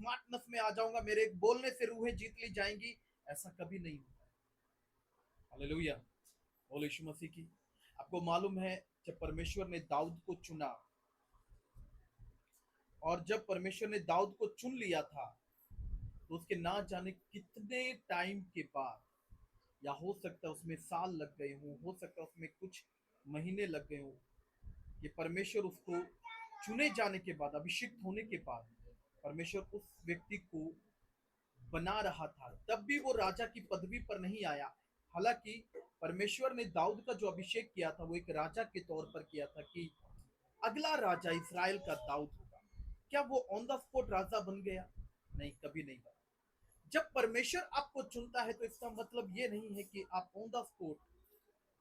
Smartness में आ जाऊंगा, मेरे बोलने से रूहें जीत ली जाएंगी, ऐसा कभी नहीं होता। हालेलुया, बोलो यीशु मसीह की। आपको मालूम है जब परमेश्वर ने दाऊद को चुना, और जब परमेश्वर ने दाऊद को चुन लिया था, तो उसके ना जाने कितने टाइम के बाद, या हो सकता है उसमें साल लग गए हों, हो सकता है उसमें कुछ महीने लग गए हों, कि परमेश्वर उसको चुने जाने के बाद, अभिषिक्त होने के बाद, परमेश्वर उस व्यक्ति को बना रहा था, तब भी वो राजा की पदवी पर नहीं आया। हालांकि परमेश्वर ने दाऊद का जो अभिषेक किया था वो एक राजा के तौर पर किया था, कि अगला राजा इस्राएल का दाऊद होगा। क्या वो ऑन द स्पॉट राजा बन गया? नहीं, कभी नहीं बना। जब परमेश्वर आपको चुनता है तो इसका मतलब ये नहीं है कि आप ऑन द स्पॉट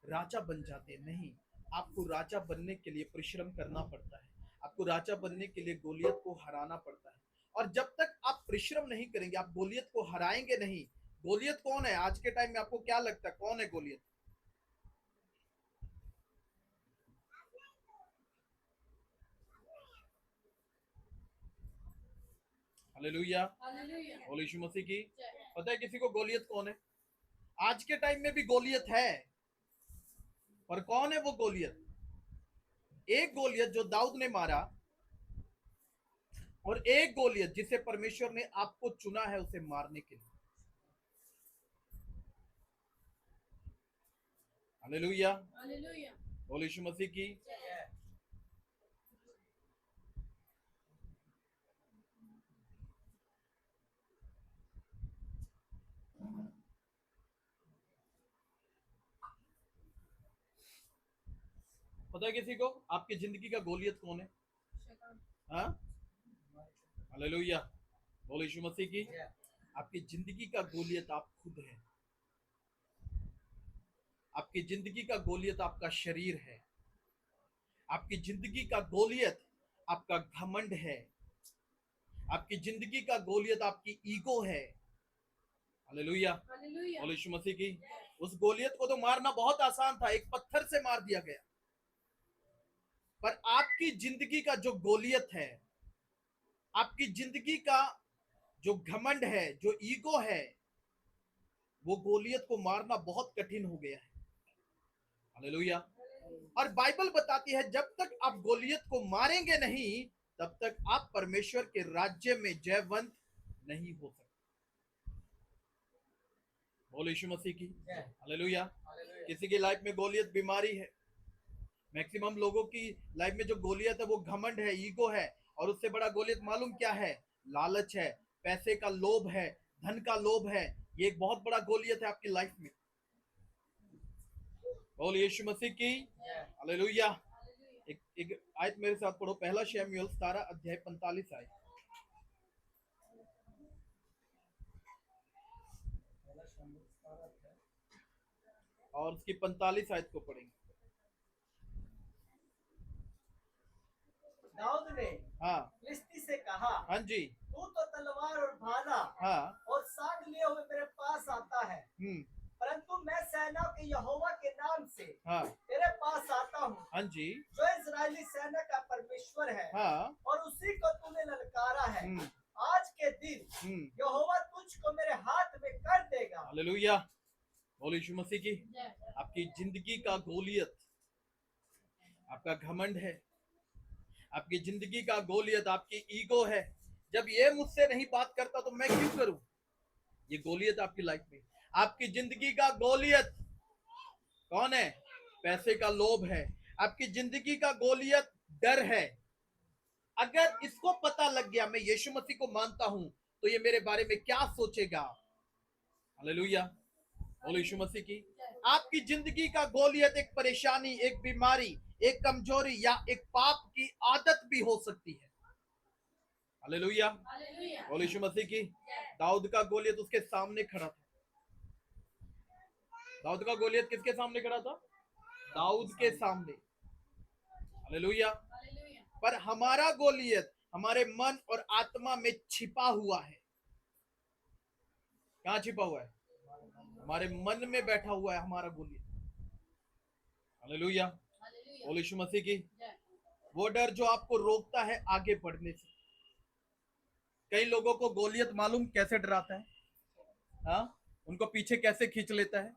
राजा बन जाते, नहीं। आपको राजा बनने के लिए परिश्रम करना पड़ता है, आपको राजा बनने के लिए गोलियत को हराना पड़ता है। और जब तक आप परिश्रम नहीं करेंगे, आप गोलियत को हराएंगे नहीं। गोलियत कौन है आज के टाइम में? आपको क्या लगता है कौन है गोलियत? हालेलुया, बोलो यीशु मसीह की। पता है किसी को गोलियत कौन है? आज के टाइम में भी गोलियत है, पर कौन है वो गोलियत? एक गोलियत जो दाऊद ने मारा, और एक गोलियत जिसे परमेश्वर ने आपको चुना है उसे मारने के लिए। हालेलुया, बोलो यीशु मसीह की। पता है किसी को आपकी जिंदगी का गोलियत कौन है? हाँ, हालेलुया, बोलो यीशु मसीह की। आपकी जिंदगी का गोलियत आप खुद है। आपकी जिंदगी का गोलियत आपका शरीर है। आपकी जिंदगी का गोलियत आपका घमंड है। आपकी जिंदगी का गोलियत आपकी ईगो है। हालेलुया, बोलो यीशु मसीह की। उस गोलियत को तो मारना बहुत आसान था, एक पत्थर से मार दिया गया। पर आपकी जिंदगी का जो गोलियत है, आपकी जिंदगी का जो घमंड है, जो ईगो है, वो गोलियत को मारना बहुत कठिन हो गया है। हालेलुया। और बाइबल बताती है जब तक आप गोलियत को मारेंगे नहीं, तब तक आप परमेश्वर के राज्य में जयवंत नहीं हो सकते। बोलो यीशु मसीह की। हालेलुया। किसी की लाइफ में गोलियत बीमारी है। मैक्सिमम लोगों की लाइफ में जो गोलियत है वो घमंड है, ईगो है। और उससे बड़ा गोलियत मालूम क्या है? लालच है, पैसे का लोभ है, धन का लोभ है। ये एक बहुत बड़ा गोलियत है आपकी लाइफ में। बोलो यीशु मसीह की। हालेलुया। एक आयत मेरे साथ पढ़ो, पहला शमूएल 17 अध्याय 45 आयत। और उसकी 45 आयत को पढ़ेंगे। दाऊद ने हाँ, फिलिस्ती से कहा, हाँ जी, तू तो तलवार और भाला हाँ, और साग लिए हुए मेरे पास आता है, परंतु मैं सेना के यहोवा के नाम से हाँ, तेरे पास आता हूँ, हाँ जी, जो इजरायली सेना का परमेश्वर है, हाँ, और उसी को तूने ललकारा है। आज के दिन यहोवा तुझको मेरे हाथ में कर देगा। हालेलुया, बोलो यीशु मसीह की। आपकी जिंदगी का गोलियत आपका घमंड है। आपकी जिंदगी का गोलियत आपकी ईगो है। जब ये मुझसे नहीं बात करता तो मैं क्यों करूं? ये गोलियत आपकी लाइफ में। आपकी जिंदगी का गोलियत कौन है? पैसे का लोभ है। आपकी जिंदगी का गोलियत डर है। अगर इसको पता लग गया मैं यीशु मसीह को मानता हूं तो ये मेरे बारे में क्या सोचेगा। हालेलुया, बोलो यीशु मसीह की। आपकी जिंदगी का गोलियत एक परेशानी, एक बीमारी, एक कमजोरी या एक पाप की आदत भी हो सकती है। हालेलुया, बोलो यीशु मसीह की। दाऊद का गोलियत उसके सामने खड़ा था। दाऊद का गोलियत किसके सामने खड़ा था? दाऊद के सामने। हालेलुया। पर हमारा गोलियत हमारे मन और आत्मा में छिपा हुआ है। कहां छिपा हुआ है? हमारे मन में बैठा हुआ है हमारा गोलियत। हालेलुया, बोलो यीशु मसीह की। वो डर जो आपको रोकता है आगे बढ़ने से, कई लोगों को गोलियत मालूम कैसे डराता है, हाँ, उनको पीछे कैसे खींच लेता है।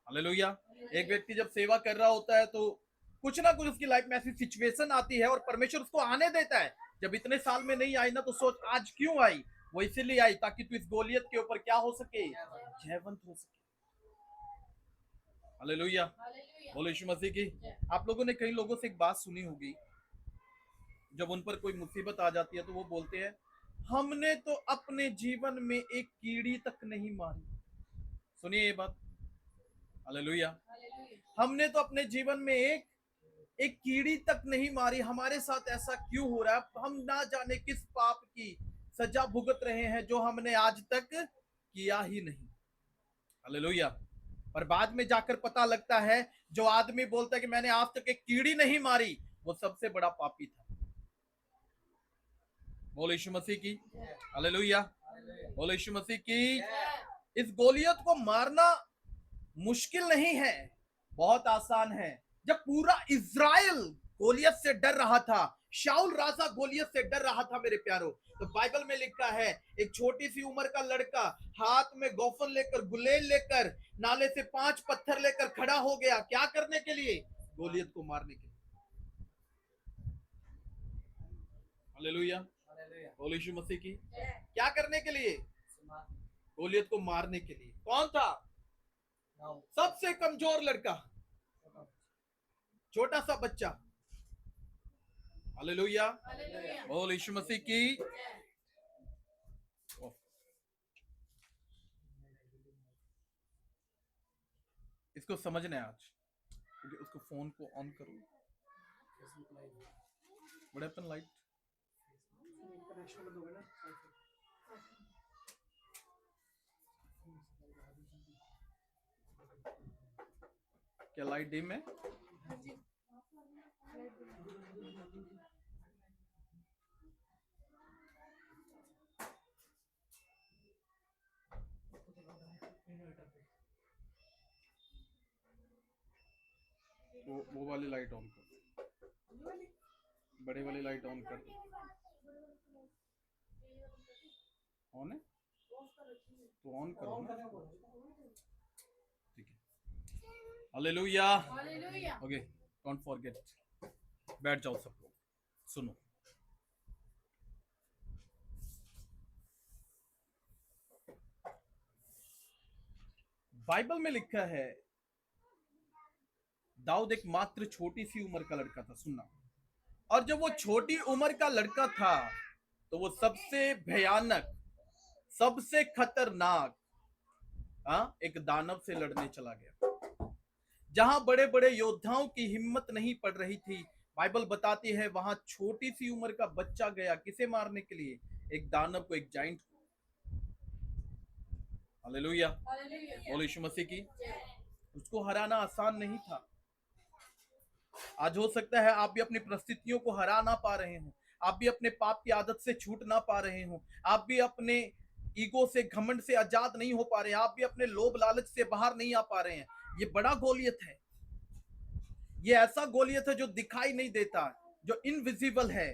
हालेलुया। एक व्यक्ति जब सेवा कर रहा होता है तो कुछ ना कुछ उसकी लाइफ में ऐसी सिचुएशन आती है और परमेश्वर उसको आने देता है। जब इतने साल में नहीं आई ना, तो सोच आज क्यों आई। वो इसीलिए आई ताकि तू इस गोलियत के ऊपर क्या हो सके, जयवंत हो सके। हालेलुया, बोलो यीशु मसीह की। आप लोगों ने कई लोगों से एक बात सुनी होगी, जब उन पर कोई मुसीबत आ जाती है तो वो बोलते हैं, हमने तो अपने जीवन में एक कीड़ी तक नहीं मारी। सुनिए ये बात, हालेलुया। हमने तो अपने जीवन में एक कीड़ी तक नहीं मारी, हमारे साथ ऐसा क्यों हो रहा है। हम ना जाने किस पाप की सजा भुगत रहे हैं जो हमने आज तक किया ही नहीं। हालेलुया। पर बाद में जाकर पता लगता है, जो आदमी बोलता है कि मैंने आज तक एक कीड़ी नहीं मारी, वो सबसे बड़ा पापी था। बोलो यीशु मसीह की, हालेलुया, बोलो यीशु मसीह की। इस गोलियत को मारना मुश्किल नहीं है, बहुत आसान है। जब पूरा इज़राइल गोलियत से डर रहा था, शाऊल राजा गोलियत से डर रहा था मेरे प्यारो, तो बाइबल में लिखा है, एक छोटी सी उम्र का लड़का हाथ में गोफन लेकर, गुलेल लेकर, नाले से 5 पत्थर लेकर खड़ा हो गया। क्या करने के लिए? गोलियत को मारने के लिए। हालेलुया, बोलो यीशु मसीह की। क्या करने के लिए? गोलियत को मारने के लिए। कौन था? सबसे कमजोर लड़का, छोटा सा बच्चा। हालेलुया, बोलो यीशु मसीह की। इसको समझना है आज, क्योंकि उसको फोन को ऑन करो। What happen light? क्या लाइट डिम है? वो वाली लाइट ऑन कर, बड़े वाली लाइट ऑन कर। ऑन है तो ऑन करो ना, ठीक है। Hallelujah, okay, don't forget. बैठ जाओ सब लोग, सुनो। बाइबल में लिखा है, दाऊद एक मात्र छोटी सी उम्र का लड़का था। सुनना, और जब वो छोटी उम्र का लड़का था तो वो सबसे भयानक, सबसे खतरनाक एक दानव से लड़ने चला गया। जहां बड़े बड़े योद्धाओं की हिम्मत नहीं पड़ रही थी, बाइबल बताती है वहां छोटी सी उम्र का बच्चा गया। किसे मारने के लिए? एक दानव को, एक जाइंट को। हालेलुया, बोलो यीशु मसीह की। उसको हराना आसान नहीं था। आज हो सकता है आप भी अपनी परिस्थितियों को हरा ना पा रहे हो, आप भी अपने पाप की आदत से छूट ना पा रहे हो, आप भी अपने ईगो से, घमंड से आजाद नहीं हो पा रहे हैं, आप भी अपने लोभ लालच से बाहर नहीं आ पा रहे हैं। ये बड़ा गोलियत है, ये ऐसा गोलियत है जो दिखाई नहीं देता, जो इनविजिबल है।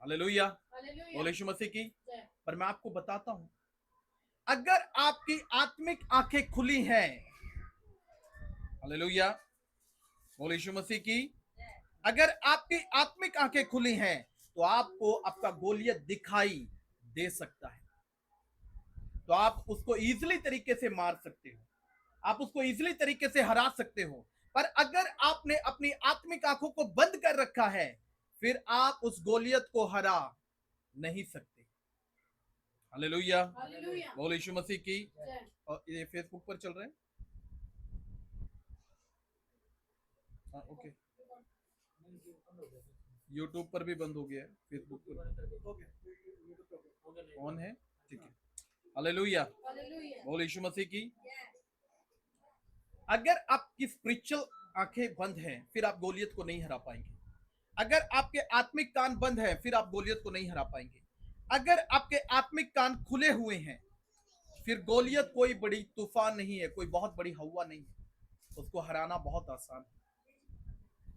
हालेलुया, बोलो यीशु मसीह की। पर मैं आपको बताता हूं, अगर आपकी आत्मिक आंखें खुली हैं, हालेलुया, बोलो यीशु मसीह की, अगर आपकी आत्मिक आंखें खुली हैं तो आपको आपका गोलियत दिखाई दे सकता है, तो आप उसको इजीली तरीके से मार सकते हो, आप उसको इजीली तरीके से हरा सकते हो। पर अगर आपने अपनी आत्मिक आंखों को बंद कर रखा है, फिर आप उस गोलियत को हरा नहीं सकते। हालेलुया, बोलो यीशु मसीह की। और ये फेसबुक पर चल रहा है, हाँ ओके। यूट्यूब पर भी बंद हो गया है, फेसबुक पर ऑन है, ठीक है। हालेलुया, बोलो यीशु मसीह की। अगर आपकी स्पिरिचुअल आंखें बंद हैं, फिर आप गोलियत को नहीं हरा पाएंगे। अगर आपके आत्मिक कान बंद हैं, फिर आप गोलियत को नहीं हरा पाएंगे। अगर आपके आत्मिक कान खुले हुए हैं, फिर गोलियत कोई बड़ी तूफान नहीं है, कोई बहुत बड़ी हवा नहीं है, उसको हराना बहुत आसान है।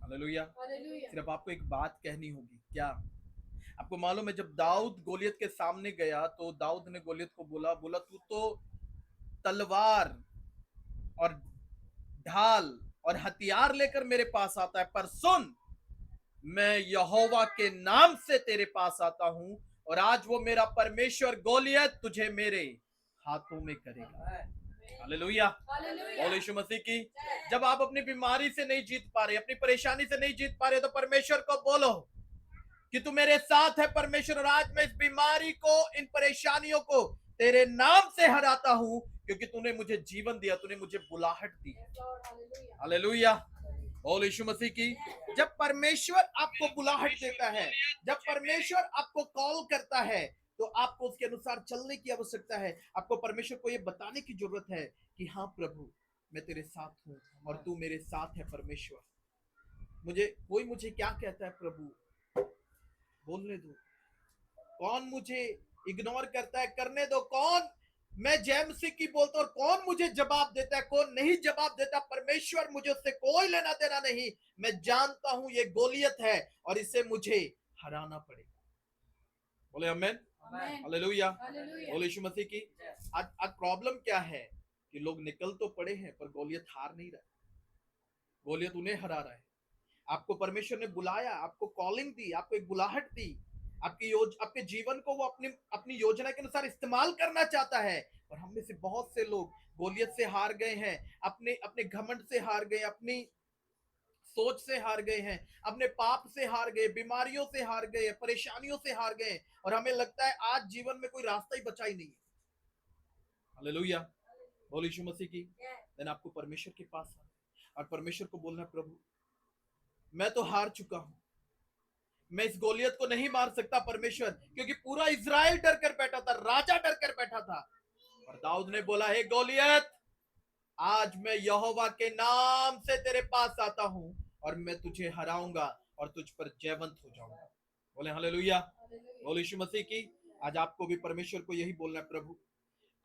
हालेलुया, सिर्फ आपको एक बात कहनी होगी, क्या? आपको मालूम है जब दाऊद गोलियत के सामने गया तो दाऊद ने गोलियत को बोला तू तो तलवार और ढाल और हथियार लेकर मेरे पास आता है, पर सुन, मैं यहोवा के नाम से तेरे पास आता हूं और आज वो मेरा परमेश्वर गोलियत तुझे मेरे हाथों में करेगा। हालेलुया, बोलो यीशु मसीह की। जब आप अपनी बीमारी से नहीं जीत पा रहे, अपनी परेशानी से नहीं जीत पा रहे, तो परमेश्वर को बोलो कि तू मेरे साथ है परमेश्वर, और आज मैं इस बीमारी को, इन परेशानियों को तेरे नाम से हराता हूं, क्योंकि तूने मुझे जीवन दिया, तूने मुझे बुलाहट दी। हालेलुया, बोलो यीशु मसीह की। जब परमेश्वर आपको बुलाहट देता है, जब परमेश्वर आपको कॉल करता है, तो आपको उसके अनुसार चलने की आवश्यकता है। आपको परमेश्वर को यह बताने की जरूरत है कि हाँ प्रभु, मैं तेरे साथ हूं और तू मेरे साथ है परमेश्वर। मुझे क्या कहता है प्रभु, बोलने दो। कौन मुझे इग्नोर करता है, करने दो। कौन मैं जय मसीह की बोलता और कौन मुझे जवाब देता है, कौन नहीं जवाब देता, परमेश्वर, मुझे उससे कोई लेना देना नहीं। मैं जानता हूं ये गोलियत है और इसे मुझे हराना पड़ेगा। बोले आमेन, हालेलुया, बोले यीशु मसीह की। आज प्रॉब्लम क्या है कि लोग निकल तो पड़े हैं पर गोलियत हार नहीं रहा, गोलियत उन्हें हरा रहा है। आपको परमेश्वर ने बुलाया, आपको कॉलिंग दी, आपको एक बुलाहट दी, आपके जीवन को वो अपनी अपनी योजना के अनुसार इस्तेमाल करना चाहता है। और हम में से बहुत से लोग गोलियत से हार गए हैं, अपने अपने घमंड से हार गए, अपनी सोच से हार गए हैं, अपने पाप से हार गए, बीमारियों से हार गए, परेशानियों से हार गए, और हमें लगता है आज जीवन में कोई रास्ता ही बचा ही नहीं है। हालेलुया, बोलो यीशु मसीह की। देन आपको परमेश्वर के पास आना और परमेश्वर को बोलना, प्रभु मैं तो हार चुका हूं, मैं इस गोलियत को नहीं मार सकता परमेश्वर, क्योंकि पूरा इज़राइल डर कर बैठा था, राजा डर कर बैठा था। और दाऊद ने बोला, हे गोलियत, आज मैं यहोवा के नाम से तेरे पास आता हूं और मैं तुझे हराऊंगा और तुझ पर जयवंत हो जाऊंगा। बोले हालेलुया, बोले यीशु मसीह की। आज आपको भी परमेश्वर को यही बोलना है, प्रभु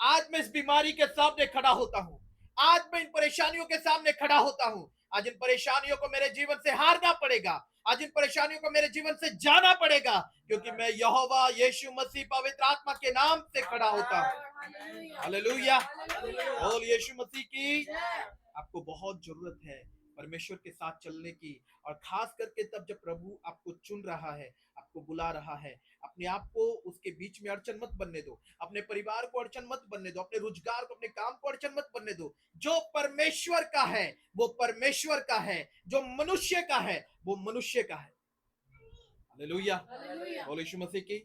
आज मैं इस बीमारी के सामने खड़ा होता हूं, आज मैं इन परेशानियों के सामने खड़ा होता हूं, आज इन परेशानियों को मेरे जीवन से हारना पड़ेगा, आज इन परेशानियों को मेरे जीवन से जाना पड़ेगा, क्योंकि मैं यहोवा यीशु मसीह पवित्र आत्मा के नाम से खड़ा होता हूं। हालेलुया, बोल यीशु मसीह की। आपको बहुत जरूरत है परमेश्वर के साथ चलने की, और खास करके तब जब प्रभु आपको चुन रहा है, आपको बुला रहा है। अपने आप को उसके बीच में अड़चन मत बनने दो, अपने परिवार को अड़चन मत बनने दो, अपने रोजगार को, अपने काम को अड़चन मत बनने दो। जो परमेश्वर का है वो परमेश्वर का है, जो मनुष्य का है वो मनुष्य का है। हालेलुया, बोलो यीशु मसीह की।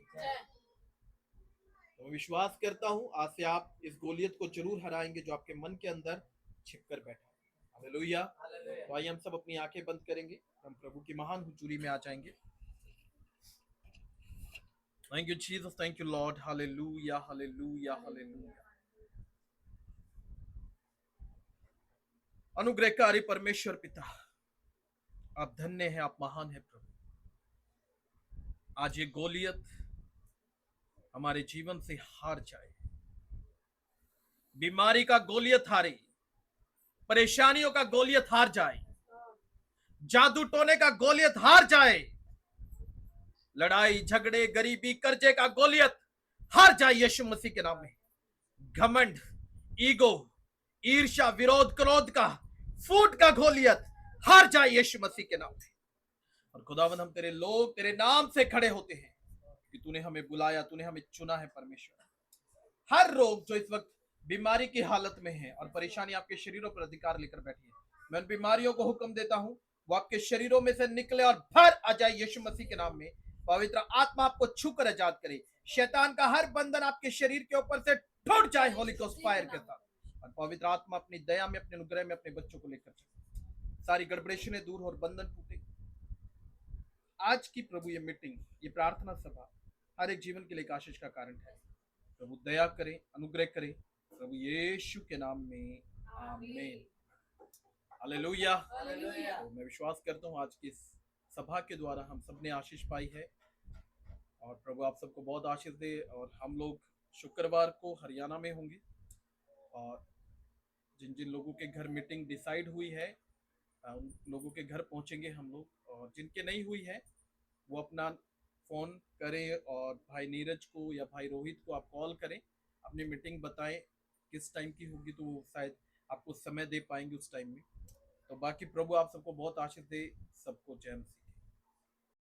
तो मैं विश्वास करता हूं आज से आप इस गोलियत को जरूर हराएंगे जो आपके मन के अंदर छिप कर बैठा है। हालेलुया। तो आइए हम सब अपनी आंखें बंद करेंगे, हम प्रभु की महान हुजूरी में आ जाएंगे। Thank you, Jesus. Thank you, Lord. Hallelujah, hallelujah, hallelujah. अनुग्रहकारी परमेश्वर पिता, आप धन्य हैं, आप महान हैं प्रभु। आज ये गोलियत हमारे जीवन से हार जाए, बीमारी का गोलियत हारे, परेशानियों का गोलियत हार जाए, जादू टोने का गोलियत हार जाए, लड़ाई झगड़े गरीबी कर्जे का गोलियत हार जाए यीशु मसीह के नाम में। घमंड, ईगो, ईर्ष्या, विरोध, क्रोध का, फूट का गोलियत हार जाए यीशु मसीह के नाम में। और खुदावंद, हम तेरे लोग तेरे नाम से खड़े होते हैं कि तूने हमें बुलाया, तूने हमें चुना है परमेश्वर। हर रोग जो इस वक्त बीमारी की हालत में है और परेशानी आपके शरीरों पर अधिकार लेकर बैठी है, मैं उन बीमारियों को हुक्म देता हूं वो आपके शरीरों में से निकले और भर आ जाए यीशु मसीह के नाम में। पवित्र आत्मा आपको छूकर आजाद करे, शैतान का हर बंधन आपके शरीर के ऊपर से टूट जाए होली गोस्ट फायर के साथ, और पवित्र आत्मा अपनी दया में, अपने अनुग्रह में अपने बच्चों को लेकर चले, सारी गड़बड़ेशनें दूर और बंधन टूटे। आज की प्रभु ये मीटिंग, ये प्रार्थना सभा हर एक जीवन के लिए आशीष का कारण है। प्रभु दया करें, अनुग्रह करें, प्रभु यीशु के नाम में, आमीन। हालेलुया। तो मैं विश्वास करता हूँ आज की इस सभा के द्वारा हम सब ने आशीष पाई है, और प्रभु आप सबको बहुत आशीष दे। और हम लोग शुक्रवार को हरियाणा में होंगे, और जिन जिन लोगों के घर मीटिंग डिसाइड हुई है उन लोगों के घर पहुंचेंगे हम लोग, और जिनके नहीं हुई है वो अपना फ़ोन करें और भाई नीरज को या भाई रोहित को आप कॉल करें, अपनी मीटिंग बताएं किस टाइम की होगी, तो वो शायद आपको समय दे पाएंगे उस टाइम में। तो बाकी प्रभु आप सबको बहुत आशीष दे। सबको जय मसीह।